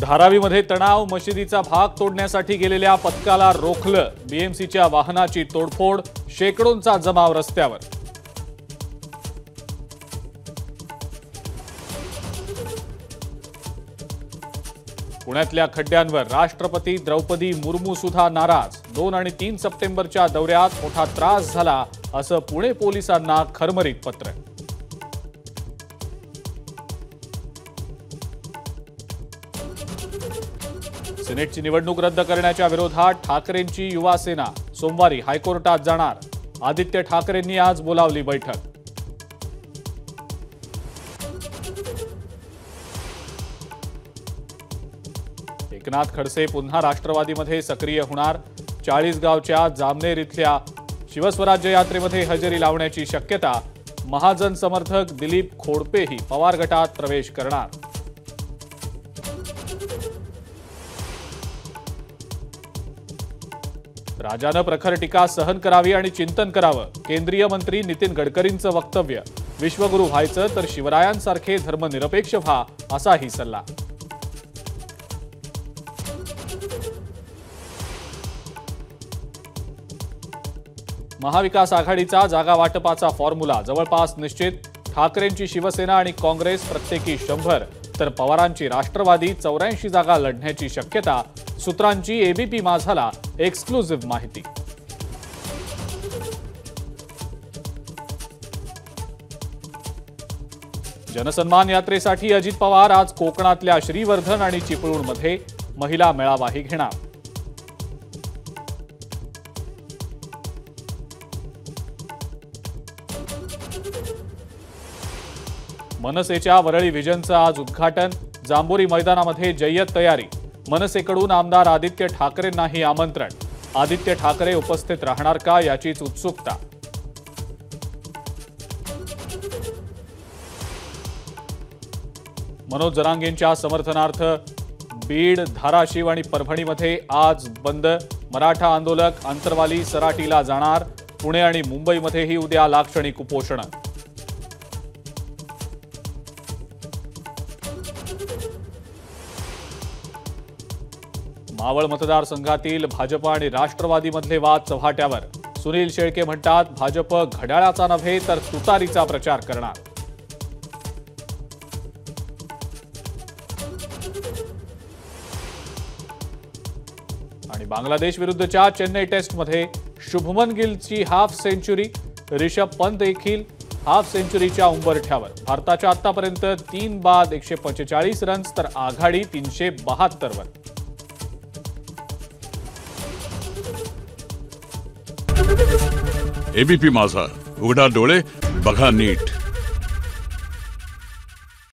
धारावीमध्ये तणाव, मशिदीचा भाग तोडण्यासाठी गेलेल्या पथकाला रोखलं, बीएमसीच्या वाहनाची तोडफोड, शेकडोंचा जमाव रस्त्यावर. पुण्यातल्या खड्ड्यांवर राष्ट्रपती द्रौपदी मुर्मू सुद्धा नाराज. 2 आणि 3 सप्टेंबरच्या दौऱ्यात मोठा त्रास झाला असं पुणे पोलिसांना खरमरीत पत्र. सिनेटची निवडणूक रद्द करण्याच्या विरोधात ठाकरेंची युवा सेना सोमवारी हायकोर्टात जाणार. आदित्य ठाकरेंनी आज बोलावली बैठक. एकनाथ खडसे पुन्हा राष्ट्रवादीमध्ये सक्रिय होणार. 40 गावच्या जामनेर इथल्या शिवस्वराज्य यात्रेमध्ये हजेरी लावण्याची शक्यता. महाजन समर्थक दिलीप खोडपेही पवार गटात प्रवेश करणार. राजानं प्रखर टीका सहन करावी आणि चिंतन करावं. केंद्रीय मंत्री नितीन गडकरींचं वक्तव्य. विश्वगुरू व्हायचं तर शिवरायांसारखे धर्मनिरपेक्ष व्हा, असाही सल्ला. महाविकास आघाडीचा जागा वाटपाचा फॉर्म्युला जवळपास निश्चित. ठाकरेंची शिवसेना आणि काँग्रेस प्रत्येकी 100 तर पवारांची राष्ट्रवादी 84 जागा लढण्याची शक्यता. सूत्रांची एबीपी माझाला एक्सक्लुझिव्ह माहिती. जनसन्मान यात्रेसाठी अजित पवार आज कोकणातल्या श्रीवर्धन आणि चिपळूणमध्ये महिला मेळावाही घेणार. मनसेच्या वरळी व्हिजनचं आज उद्घाटन. जांभोरी मैदानामध्ये जय्यत तयारी. मनसेकडून आमदार आदित्य ठाकरेंनाही आमंत्रण. आदित्य ठाकरे उपस्थित राहणार का, याचीच उत्सुकता. मनोज जरांगेंच्या समर्थनार्थ बीड, धाराशिव आणि परभणीमध्ये आज बंद. मराठा आंदोलक आंतरवाली सराटीला जाणार. पुणे आणि मुंबईमध्येही उद्या लाक्षणिक उपोषण. मावळ मतदारसंघातील भाजप आणि राष्ट्रवादीमधले वाद चव्हाट्यावर. सुनील शेळके म्हणतात, भाजप घड्याळाचा नव्हे तर तुतारीचा प्रचार करणार. आणि बांगलादेश विरुद्धच्या चेन्नई टेस्टमध्ये शुभमन गिलची हाफ सेंचुरी. रिषभ पंत देखील हाफ सेंचुरीच्या उंबरठ्यावर. भारताच्या आतापर्यंत 3 बाद 145 रन्स तर आघाडी 372 वर. एबीपी माझा, उघडा डोळे बघा नीट.